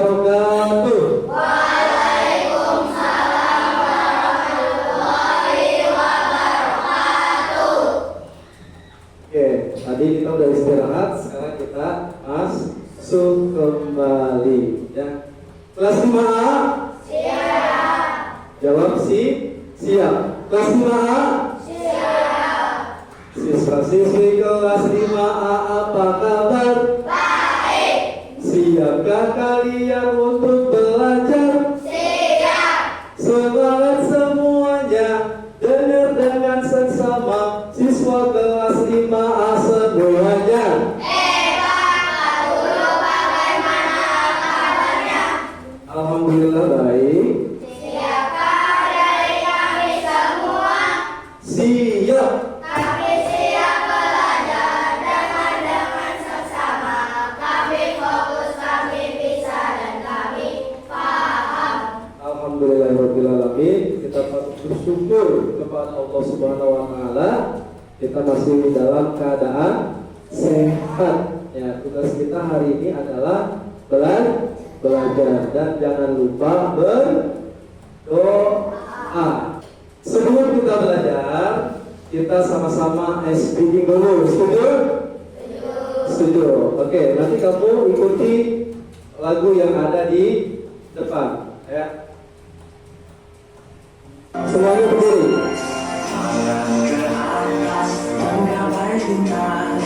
wabarakatuh. Waalaikumsalam warahmatullahi wabarakatuh. Oke, tadi kita udah istirahat, sekarang kita masuk kembali ya. Kelas 5A? Siap. Jawab siap. Kelas 5A? Siap. Siswa-siswi kelas 5A apa kabar? Baik. Siapkah kalian untuk belajar? Siap. Semangat semuanya, dengar dengan seksama, siswa kelas 5A semuanya. Pak Guru, bagaimana kabarnya? Alhamdulillah baik. Siapkah dari kami semua? Siap. Kami siap belajar dengan seksama. Kami fokus, kami bisa, dan kami paham. Alhamdulillahirrahmanirrahim. Kita patut bersyukur kepada Allah Subhanahu wa Ta'ala. Kita masih dalam keadaan sehat. Ya, tugas kita hari ini adalah belajar dan jangan lupa berdoa. Sebelum kita belajar, kita sama-sama speaking dulu. Setuju? Setuju. Oke, nanti kamu ikuti lagu yang ada di depan, ya. Semuanya berdiri. Tangan ke atas, menggapai bintang.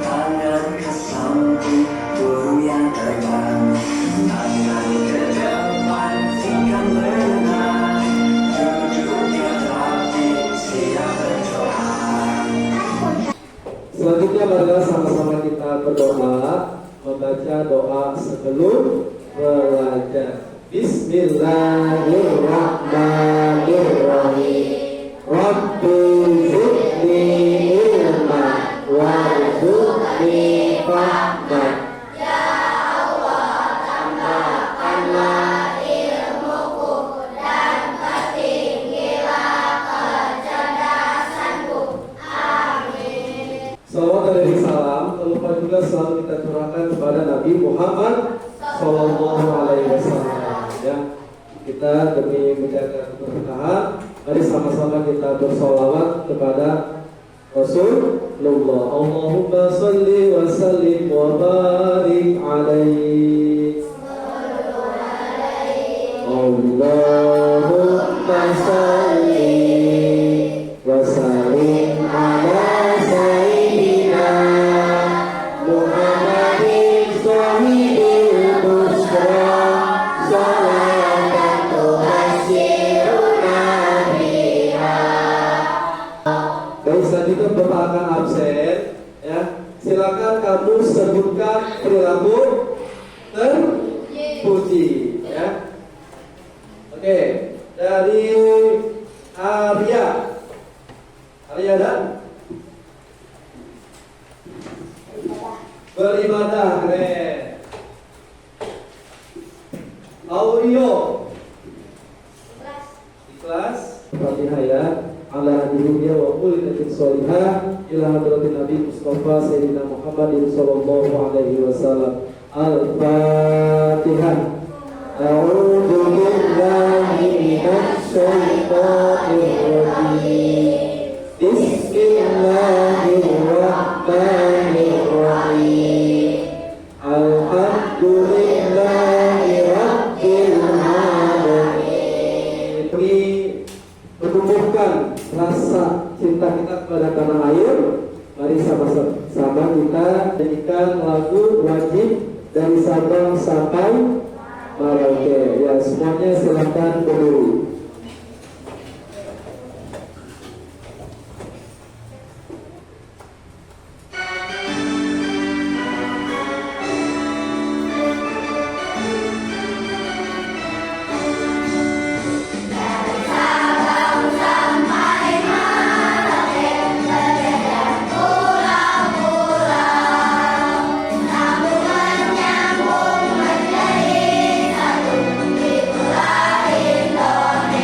Tangan ke samping, burung yang terbang. Tangan ke depan, ikan berenang. Duduknya rapi, siap berdoa. Selanjutnya marilah sama-sama kita berdoa, membaca doa sebelum belajar. Bismillahirrahmanirrahim. Rabbi zidni ilman warzuqni fahman. Ya Allah, tambahkanlah ilmuku dan pertinggilah kecerdasanku. Amin. Salawat dari salam, tak lupa juga selalu kita curahkan kepada Nabi Muhammad Sallallahu Alaihi Wasallam. Ya, kita demi menjaga keberkahan, mari sama-sama kita bersolawat kepada Rasulullah. Allahumma salli wa sallim wa barik alaihi. Allahumma salli wa sallim ala sayyidina Muhammadin sahibil busra. Baik, selanjutnya Bapak akan absen, ya. Silakan kamu sebutkan perilaku terpuji, ya. Oke, dari Arya dan beribadah, keren. Audio ikhlas. Fatihah ya. Ala hadhihi wa qulillatin sholihah ila hadratin Nabi Mustafa Sayyidina Muhammadin sallallahu alaihi wasallam. Al-Fatihah. A'udzu billahi minasy syaithanir rajim. Bismillahirrahmanirrahim. Alhamdulillahi rabbil alamin. Menumbuhkan rasa cinta kita kepada tanah air. Mari sama-sama kita nyanyikan lagu wajib dari Sabang sampai Merauke. Ya, semuanya silakan berdiri. Sambungan nyambung menjadi satu di pulau Indonesia.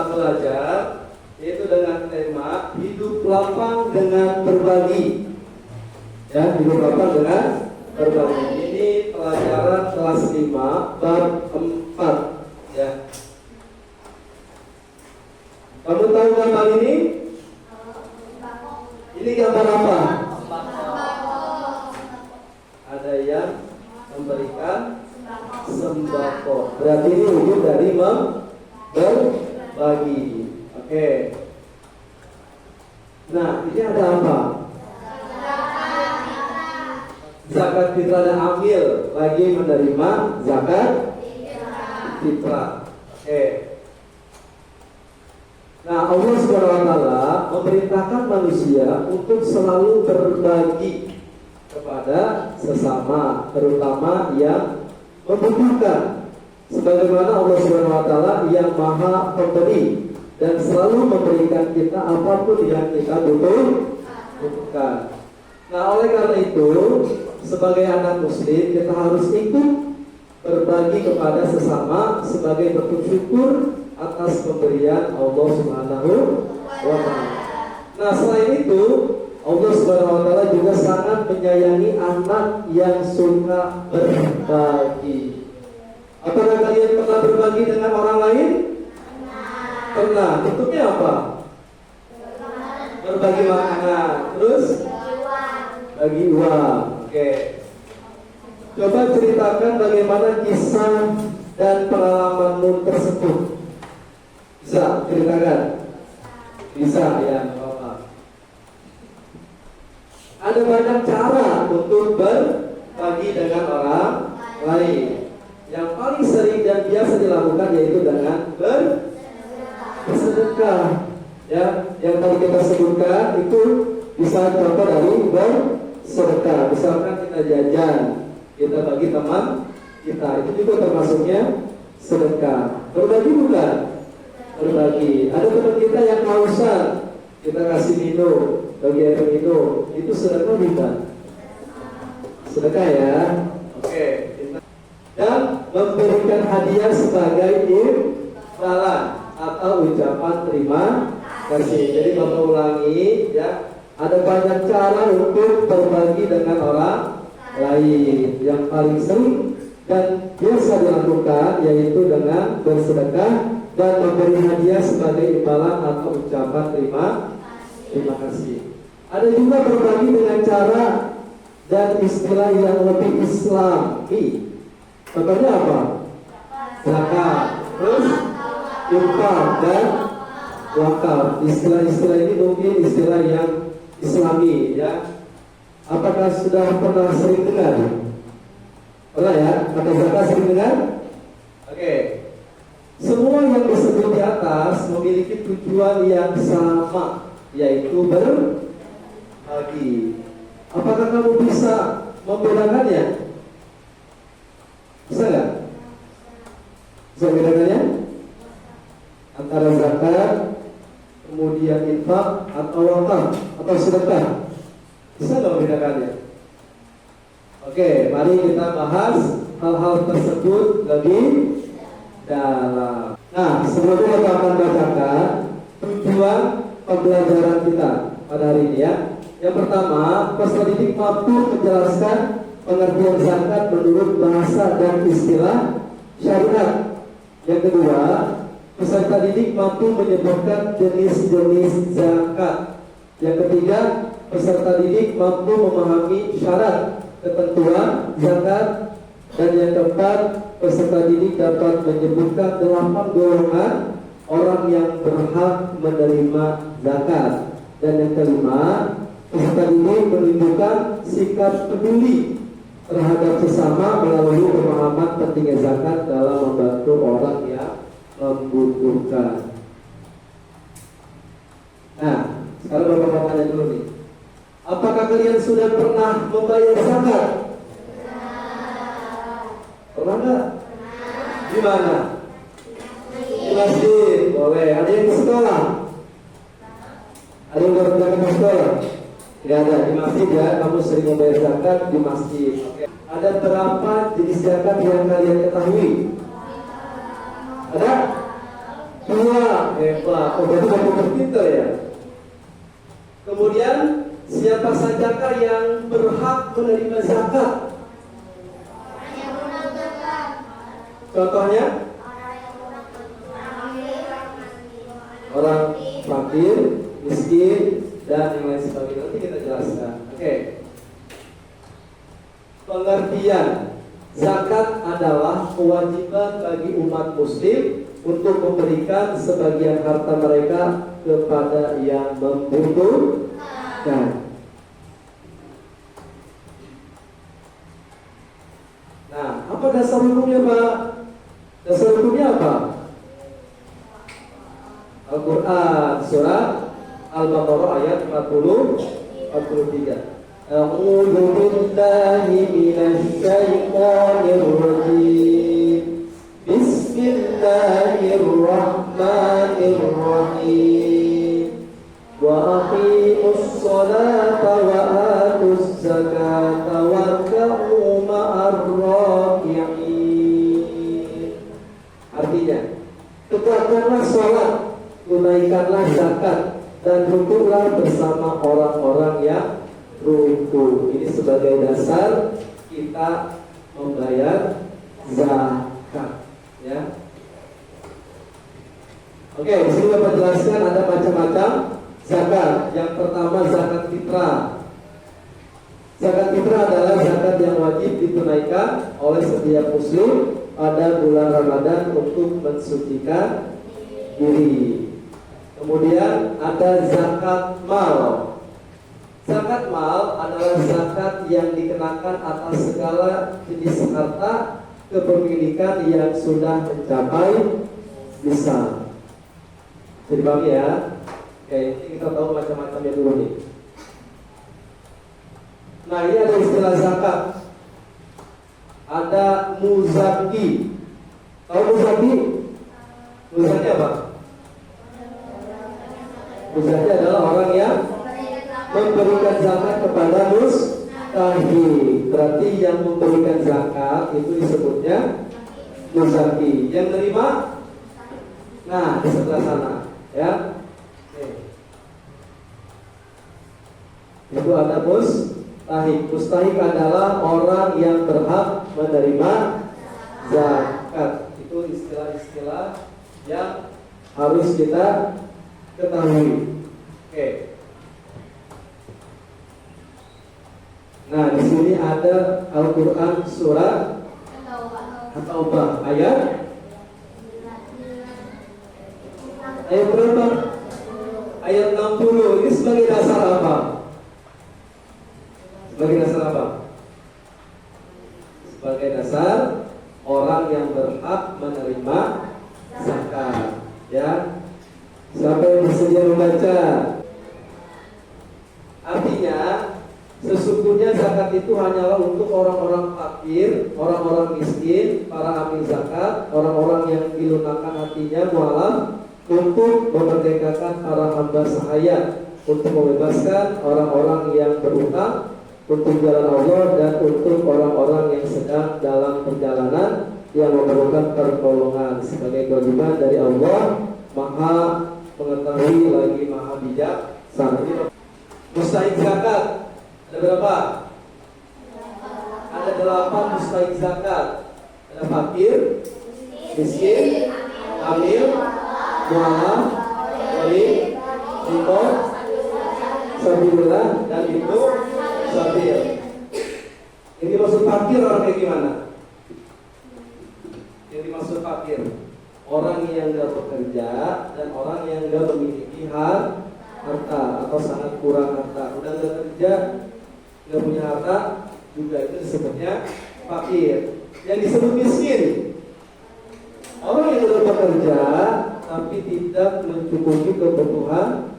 belajar, yaitu dengan tema hidup lapang dengan berbagi. Ya, hidup lapang dengan berbagi. Ini pelajaran kelas 5 bab 4. Ya. Kamu tahu gambar ini? Ini gambar apa? Ada yang memberikan sembako. Berarti ini wujud dari berbagi. Oke. Nah, ini ada apa? Zakat fitrah dan amil lagi menerima zakat fitrah. Oke. Nah, Allah SWT memerintahkan manusia untuk selalu berbagi kepada sesama, terutama yang membutuhkan. Sebagaimana Allah SWT yang Maha Pemberi dan selalu memberikan kita apapun yang kita butuhkan. Nah, oleh karena itu, sebagai anak muslim kita harus ikut berbagi kepada sesama sebagai bentuk syukur atas pemberian Allah Subhanahu wa Ta'ala. Nah, selain itu, Allah Subhanahu wa Ta'ala juga sangat menyayangi anak yang suka berbagi. Apakah kalian pernah berbagi dengan orang lain? Pernah. Bentuknya apa? Berbagi makanan. Terus bagi uang. Oke. Coba ceritakan bagaimana kisah dan pengalamanmu tersebut. Bisa ceritakan? Bisa ya, apa? Ada banyak cara untuk berbagi dengan orang lain. Yang paling sering dan biasa dilakukan yaitu dengan bersedekah. Ya, yang tadi kita sebutkan itu bisa contoh dari bersedekah. Misalkan kita jajan, kita bagi teman kita, itu juga termasuknya sedekah. Berbagi bukan? Berbagi. Ada teman kita yang kehausan, kita kasih minum, bagi air minum, itu sedekah bukan? Sedekah ya. Oke. Dan memberikan hadiah sebagai imbalan atau ucapan terima kasih. Jadi Bapak ulangi ya, ada banyak cara untuk berbagi dengan orang lain. Yang paling sering dan biasa dilakukan yaitu dengan bersedekah dan memberi hadiah sebagai imbalan atau ucapan terima kasih. Ada juga berbagi dengan cara dan istilah yang lebih Islami. Contohnya apa? Zakat, terus infak dan wakaf. Istilah-istilah ini mungkin istilah yang Islami ya. Apakah sudah pernah sering dengar? Pernah ya? Kata zakat sering dengar? Oke. Semua yang disebut di atas memiliki tujuan yang sama, yaitu berbagi. Apakah kamu bisa membedakannya? Bisa nggak? Bisa membedakannya? Antara zakat, kemudian infak, atau wakaf, atau sedekah. Bisa nggak membedakannya? Oke, mari kita bahas hal-hal tersebut lebih dalam. Nah, sebelumnya kita akan bacakan tujuan pembelajaran kita pada hari ini ya. Yang pertama, peserta didik mampu menjelaskan pengertian zakat menurut bahasa dan istilah syariat. Yang kedua, peserta didik mampu menyebutkan jenis-jenis zakat. Yang ketiga, peserta didik mampu memahami syarat ketentuan zakat. Dan yang keempat, peserta didik dapat menyebutkan 8 golongan orang yang berhak menerima zakat. Dan yang kelima, peserta didik menunjukkan sikap peduli terhadap sesama melalui pemahaman pentingnya zakat dalam membantu orang yang membutuhkan. Nah, sekarang Bapak tanya dulu nih. Apakah kalian sudah pernah membayar zakat? Pernah nggak? Di mana? Di masjid. Boleh. Ada yang di sekolah? Ada yang berangkat ke sekolah? Tidak ada. Di masjid ya. Kamu sering membayar zakat di masjid. Oke. Ada berapa jenis zakat yang kalian ketahui? Ada? Dua, hebat. Oh, berarti kamu pintar ya. Kemudian siapa sajakah yang berhak menerima zakat? Contohnya orang fakir, miskin, dan yang lain sebagainya. Nanti kita jelaskan. Oke. Pengertian zakat adalah kewajiban bagi umat muslim untuk memberikan sebagian harta mereka kepada yang membutuhkan. Nah, apa dasar hukumnya, Pak? Dasar hukumnya apa? Al-Quran surah Al-Baqarah ayat 43. A'udzu billahi minasy syaithanir rajim. Bismillahirrahmanirrahim. Wa aqimus sholata wa atuz zakata warka'u ma'ar raki'in. Artinya, tegakkanlah sholat, tunaikanlah zakat, dan rukuklah bersama orang-orang yang ruku. Ini sebagai dasar kita membayar zakat, ya. Oke, di sini Bapak jelaskan ada macam-macam zakat. Yang pertama zakat fitrah. Zakat fitrah adalah zakat yang wajib ditunaikan oleh setiap muslim pada bulan Ramadan untuk mensucikan diri. Kemudian ada zakat mal. Zakat mal adalah zakat yang dikenakan atas segala jenis harta kepemilikan yang sudah mencapai nisab. Jadi bagi ya. Oke, ini kita tahu macam-macamnya dulu nih. Nah, ini ada istilah zakat. Ada muzaki. Tahu muzaki? Muzaki apa? Muzaki adalah orang yang memberikan zakat kepada mustahik. Berarti yang memberikan zakat itu disebutnya muzaki. Yang terima, nah di sebelah sana, ya. Itu ada mustahik. Mustahik adalah orang yang berhak menerima zakat. Itu istilah-istilah yang harus kita ketahui. Oke. Nah, di sini ada Al-Quran surah At-Taubah ayat berapa? Ayat 60. Ini sebagai dasar apa? Sebagai dasar apa? Sebagai dasar orang yang berhak menerima zakat, ya. Siapa yang bersedia membaca? Artinya sesungguhnya zakat itu hanyalah untuk orang-orang fakir, orang-orang miskin, para amil zakat, orang-orang yang dilunakkan hatinya mualaf, untuk memerdekakan para hamba sahaya, untuk membebaskan orang-orang yang berutang untuk jalan Allah, dan untuk orang-orang yang sedang dalam perjalanan yang memerlukan pertolongan, sebagai kewajiban dari Allah Maha mengetahui lagi Maha bijaksana. Mustahik zakat ada berapa? Ada 8 mustahik zakat. Ada fakir, miskin, amil, mualaf, wali, imam, sabilullah, dan itu sabil. Yang dimaksud fakir orang kayak gimana? Yang dimaksud fakir orang yang tidak bekerja dan orang yang tidak memiliki harta atau sangat kurang harta. Udah nggak kerja, nggak punya harta, juga itu disebutnya fakir. Yang disebut miskin orang yang sudah bekerja tapi tidak mencukupi kebutuhan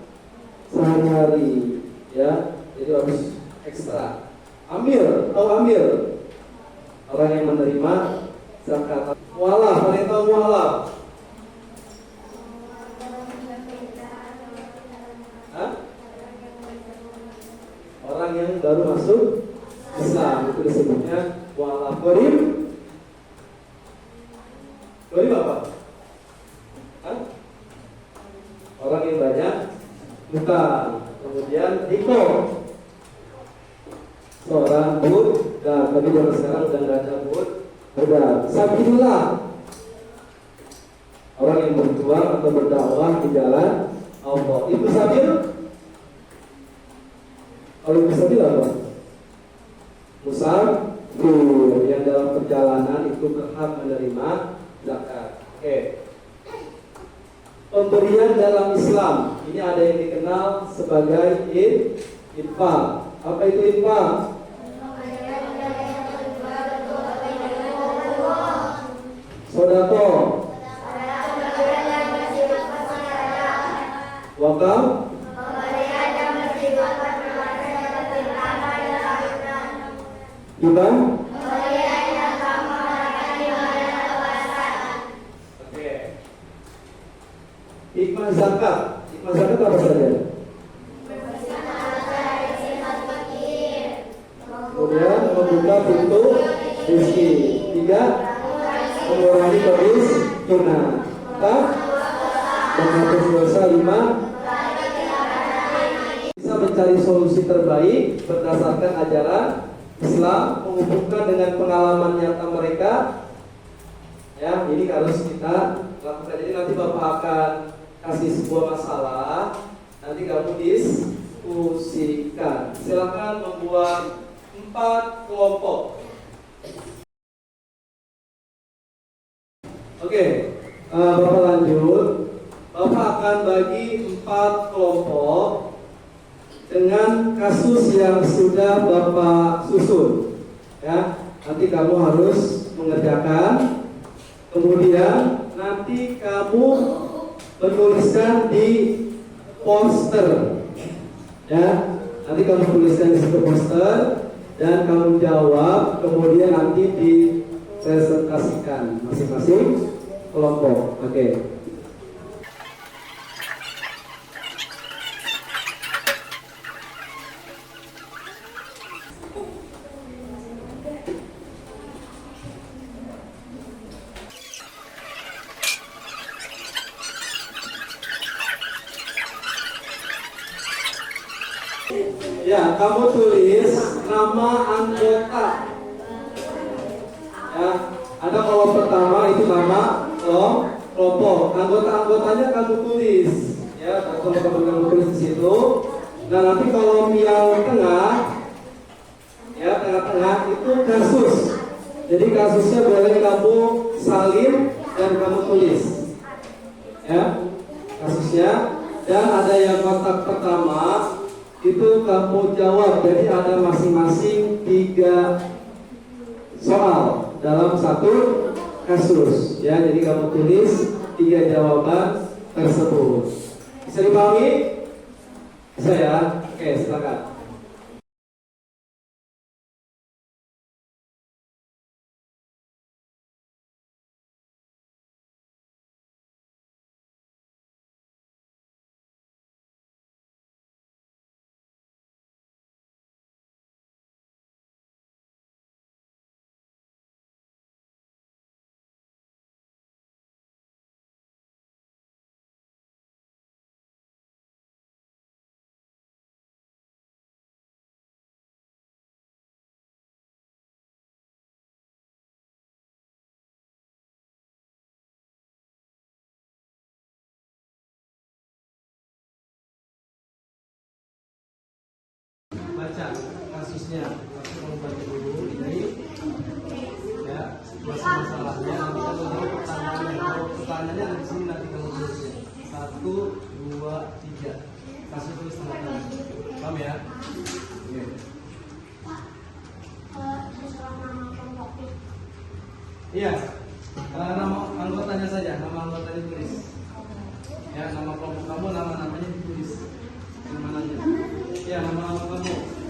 sehari-hari, ya, jadi harus ekstra. Amil, tahu amil? Orang yang menerima zakat. Mualaf, ada yang tahu mualaf? Hah? Orang yang baru masuk Islam, itu disebutnya mualaf. Gharib? Gharib apa? Hah? orang yang banyak utang. Kemudian Riko, seorang budak, tapi zaman sekarang udah nggak ada budak. Sabilullah, orang yang berjuang atau berdakwah di jalan Allah. Itu sabil. Kalau itu sabil apa? Musafir yang dalam perjalanan itu berhak menerima zakat. Oke. Pemberian dalam Islam ini ada yang dikenal sebagai infak. Apa itu infak? Sodako, wakaf, hibah. Oke. Hikmah zakat. Hikmah zakat apa saja? Kemudian membuka pintu rezeki. 3, mengurangi kemiskinan. 4, menghapus dosa. 5, bisa mencari solusi terbaik berdasarkan ajaran Islam, menghubungkan dengan pengalaman nyata mereka. Ya, ini harus kita lakukan. Jadi nanti Bapak akan kasih sebuah masalah, nanti kamu diskusikan. Silakan membuat 4 kelompok. Oke, Bapak lanjut. Bapak akan bagi 4 kelompok dengan kasus yang sudah Bapak susun. Ya, nanti kamu harus mengerjakan. Kemudian nanti kamu menuliskan di poster. Ya, nanti kamu tuliskan di situ poster dan kamu jawab. Kemudian nanti dipresentasikan masing-masing kelompok. Oke. Ya, kamu tulis nama anggota. Ya, ada kolom pertama itu nama kelompok. Anggota-anggotanya kamu tulis. Ya, kamu tulis di situ. Nah, nanti kolom yang tengah, ya tengah-tengah itu kasus. Jadi kasusnya boleh kamu salin dan kamu tulis. Ya, kasusnya. Dan ada yang kotak pertama itu kamu jawab. Jadi ada masing-masing 3 soal dalam satu kasus. Ya, jadi kamu tulis 3 jawaban tersebut. Bisa dipahami? Bisa ya? Oke, silakan. Baca kasusnya, kamu baca dulu ini, ya, masalahnya. Nanti kamu jawab pertanyaannya. Kalau pertanyaannya ada di sini, nanti kamu tulisnya 1, 2, 3. Kasus tulis tanda tangan. Paham ya? Oke. Iya, nama anggotanya saja, nama anggotanya tulis. Ya, nama kelompok kamu, nama-namanya ditulis. Namanya. Ya, nama kamu.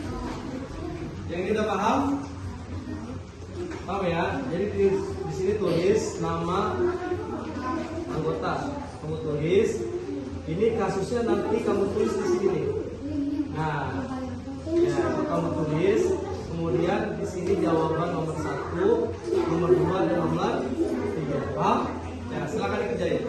Yang kita paham? Paham ya? Jadi di sini tulis nama anggota. Kamu tulis. Ini kasusnya nanti kamu tulis di sini. Nah, ya, kamu tulis. Kemudian di sini jawaban nomor 1, nomor 2 dan nomor 3. Paham? Ya, silakan dikerjain.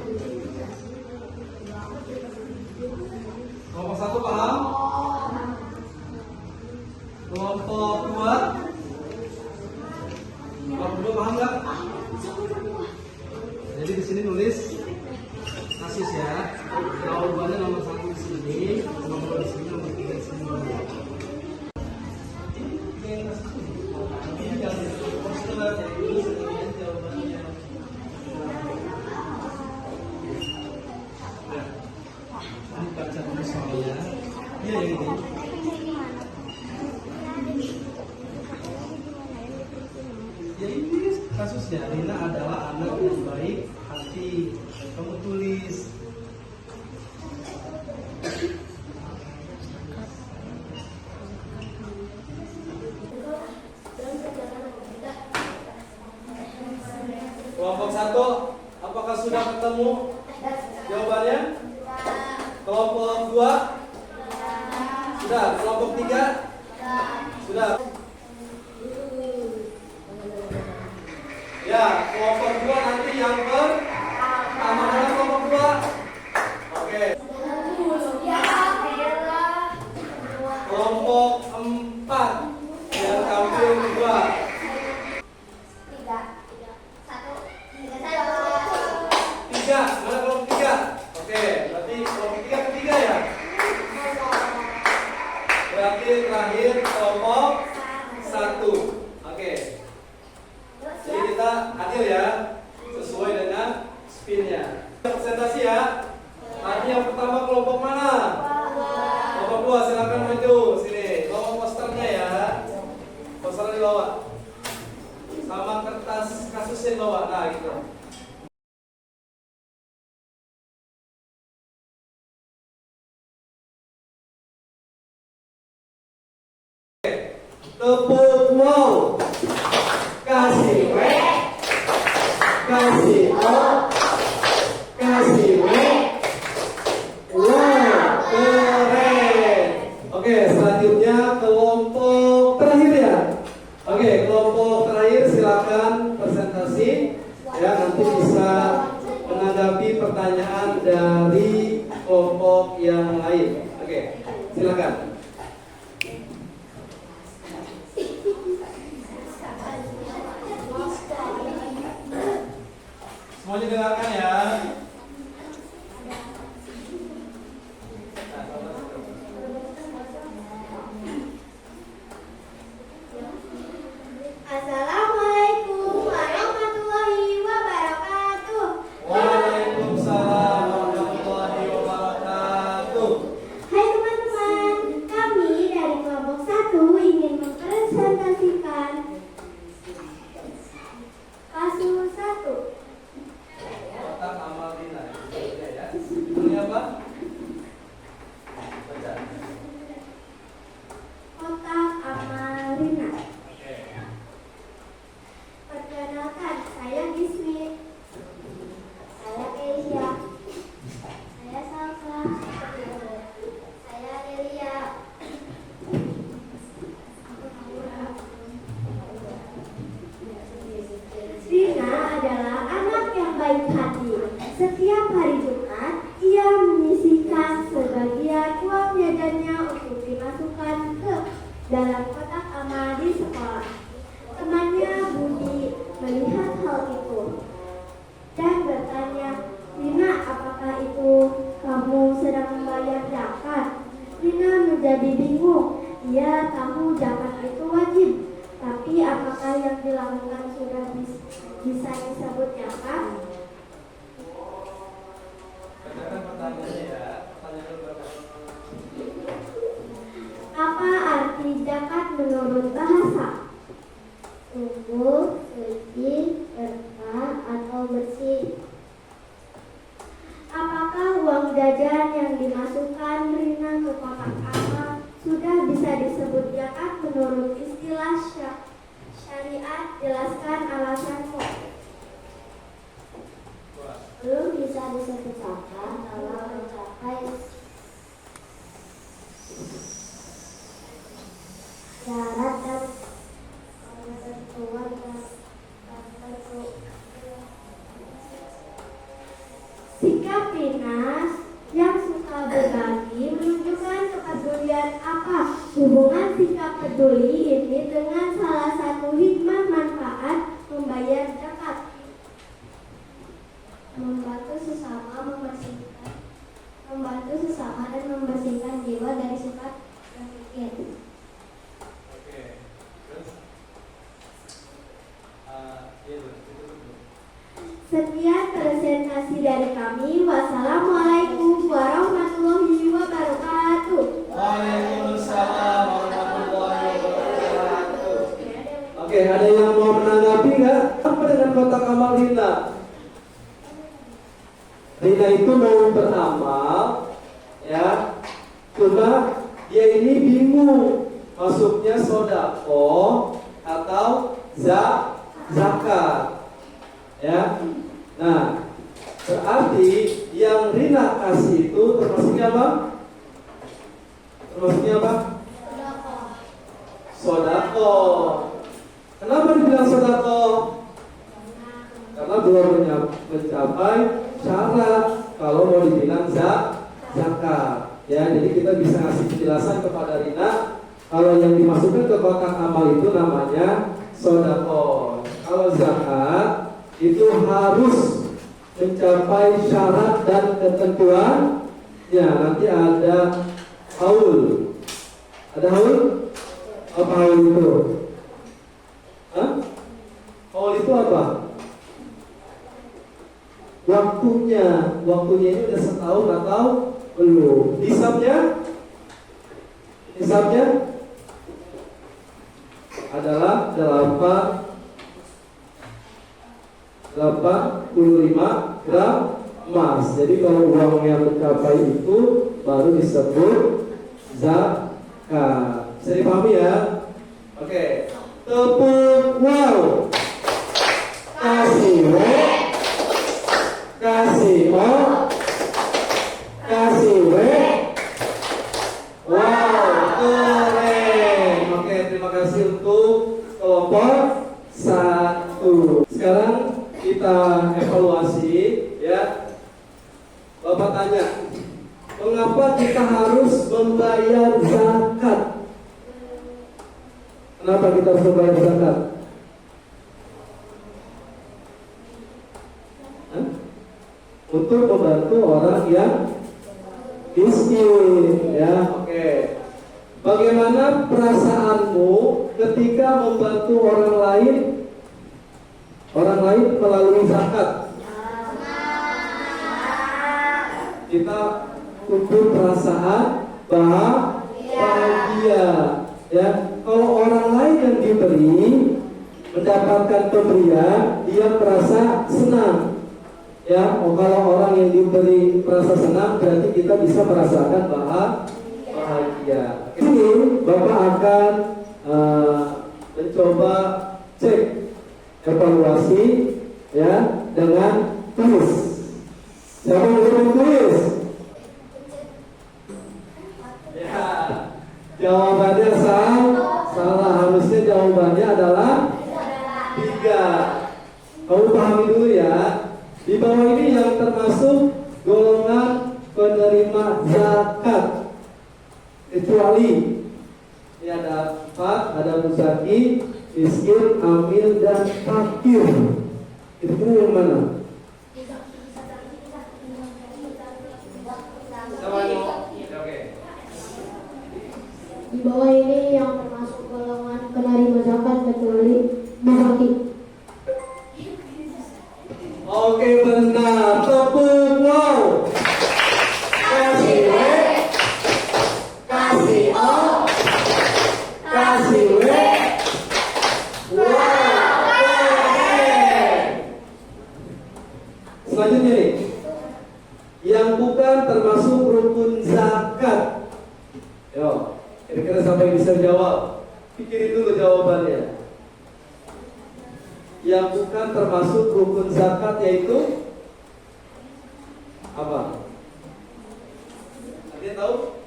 Jawabannya nomor 1 di sini, nomor 2 di sini, nomor 3 di sini. Ini baca dulu soalnya. Iya yang ini. Ya ini kasusnya, Rina adalah anak yang baik hati. Kamu tulis. Kelompok 1, apakah sudah ketemu jawabannya? Kelompok 2? Sudah. Kelompok 3? Sudah. Ya, kelompok 2 nanti yang pertama adalah kelompok 2. Oke. Kelompok 4 yang tampil 2. 3, mana kelompok 3? Oke, berarti kelompok 3 ketiga ya? Berarti terakhir kelompok 1. Oke. Jadi kita adil ya, sesuai dengan spinnya. Presentasi ya. Tadi yang pertama kelompok mana? Kelompok 2, silakan maju sini. Bawa posternya ya. Posternya dibawa. Sama kertas kasusnya dibawa. Nah, gitu. Tepuk mau. Kasih W, kasih O, kasih W. Wow, keren. Oke, selanjutnya kelompok terakhir ya. Oke, kelompok terakhir silakan presentasi ya, nanti bisa menanggapi pertanyaan dari kelompok yang lain. Oke, silakan. Semuanya dengarkan ya. Assalamualaikum warahmatullahi wabarakatuh. Waalaikumsalam warahmatullahi wabarakatuh. Hai teman-teman, kami dari kelompok 1 ingin mempresentasikan kasus 1. Kotak amal Rina. Ya. Ini apa? Baca. Kotak amal Rina. Oke. Perkenalkan, saya Gismi. Saya Keisha. Saya Salsa. Saya Delia. Rina adalah anak yang baik hati. Setiap hari Jumat, ia menyisihkan sebagian uang jajannya untuk dimasukkan ke dalam kotak amal di sekolah. Temannya Budi melihat hal itu dan bertanya, Rina, apakah itu kamu sedang membayar zakat? Rina menjadi bingung. Ia tahu zakat itu wajib, tapi apakah yang dilakukan sudah bisa disebut zakat? Bacakan pertanyaannya ya. Pertanyaan berapa? Apa arti zakat menurut bahasa? Sungguh, suci, berkah, atau bersih? Apakah uang jajan yang dimasukkan Rina ke kotak amal sudah bisa disebut zakat menurut istilah syariat? Jelaskan alasanmu. Belum bisa disebut zakat kalau mencapai syarat dan ketentuan tertentu. Sikap Rina yang suka berbagi menunjukkan kepedulian apa? Hubungan sikap peduli ini dengan salah satu hikmah manfaat membayar zakat. Membantu sesama, membersihkan sesama dan membersihkan jiwa dari sifat berpikir. Oke. Terus? Sekian presentasi dari kami. Wassalamualaikum warahmatullahi wabarakatuh. Waalaikumsalam warahmatullahi wabarakatuh. Oke, ada yang mau menanggapi nggak? Apa dengan kotak amal Rina? Rina itu mau beramal, ya. Cuma dia ini bingung masuknya sodako atau zakat, ya. Nah, berarti yang Rina kasih itu termasuknya apa? Termasuknya apa? Sodako. Kenapa dibilang sodako? Karena belum mencapai syarat kalau mau dibilang zakat. Ya, jadi kita bisa kasih penjelasan kepada Rina kalau yang dimasukkan ke kotak amal itu namanya sodako. Kalau zakat itu harus mencapai syarat dan ketentuan. Ya, nanti ada haul. Ada haul? Apa haul itu? Hah? Haul itu apa? Waktunya ini udah setahun atau belum? Hisabnya adalah 85 gram emas. Jadi kalau uangnya mencapai itu baru disebut zakat. Bisa dipahami ya? Oke. Tepuk wow. Kasih W, kasih O, kasih W. Wow, keren. Oke, terima kasih untuk kelompok 1. Sekarang kita evaluasi, ya. Bapak tanya, mengapa kita harus membayar zakat? Kenapa kita harus membayar zakat? Untuk membantu orang yang miskin, ya. Oke. Bagaimana perasaanmu ketika membantu orang lain melalui zakat? Kita tumbuh perasaan bahagia, ya. Kalau orang lain yang diberi mendapatkan pemberian, dia merasa senang. Ya, kalau orang yang diberi merasa senang, berarti kita bisa merasakan bahagia. Ini Bapak akan mencoba cek evaluasi, ya, dengan tulis. Siapa yang bisa tulis? Ya, jawabannya salah. Harusnya jawabannya adalah 3. Kamu pahami dulu ya. Di bawah ini yang termasuk golongan penerima zakat, kecuali ini ada 4, ada muzaki, miskin, amil, dan fakir. Itu yang mana? Di bawah ini yang termasuk golongan penerima zakat kecuali muzaki. Oke, benar. Tepuk wow. Kasih W, kasih O, kasih W. Wow, keren. Selanjutnya nih, yang bukan termasuk rukun zakat. Yo, kira-kira siapa yang bisa jawab? Pikirin dulu jawabannya. Yang bukan termasuk rukun zakat yaitu apa? Ada yang tahu?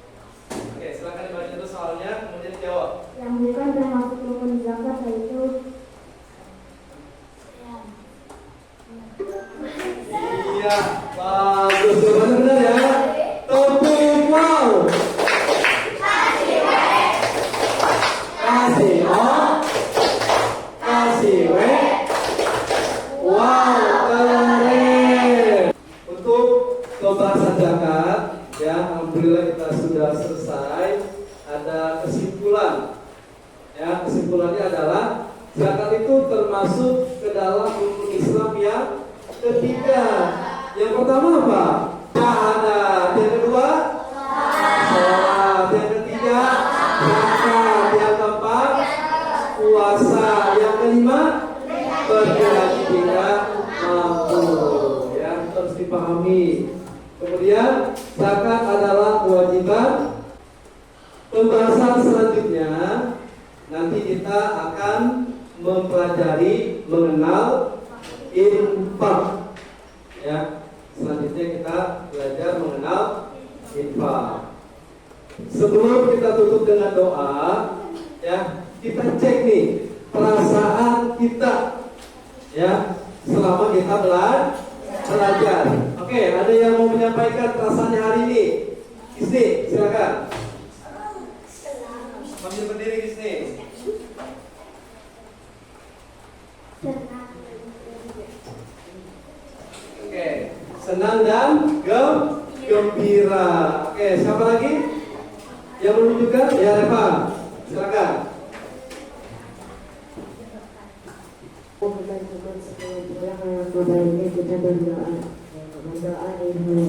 Oke, silakan dibaca dulu soalnya, kemudian jawab. Yang bukan termasuk rukun zakat yaitu Iya, bagus. Jawabannya benar ya. Tepuk wow. Kasih W, kasih O, kasih W. Wow, keren. Untuk pembahasan zakat Ya, alhamdulillah kita sudah selesai. Ada kesimpulan. Ya, kesimpulannya adalah zakat itu termasuk ke dalam rukun Islam yang ketiga. Yang pertama apa? Syahadat. Yang kedua, sholat. Yang ketiga, zakat. Yang keempat, puasa. Yang kelima, berjihad jika mampu. Ya, harus dipahami. Kemudian zakat adalah kewajiban. Pembahasan selanjutnya nanti kita akan mempelajari mengenal infak. Ya, selanjutnya kita belajar mengenal infak. Sebelum kita tutup dengan doa, ya, kita cek nih perasaan kita, ya, selama kita belajar. Oke, ada yang mau menyampaikan perasaannya hari ini? Isni, silakan. Sambil berdiri Isni. Senang. Oke, senang dan gembira. Oke, siapa lagi? Yang belum juga? Ya, Reva. Silakan. Teman-teman sebelum pulang, baiknya kita berdoa. Berdoa dulu.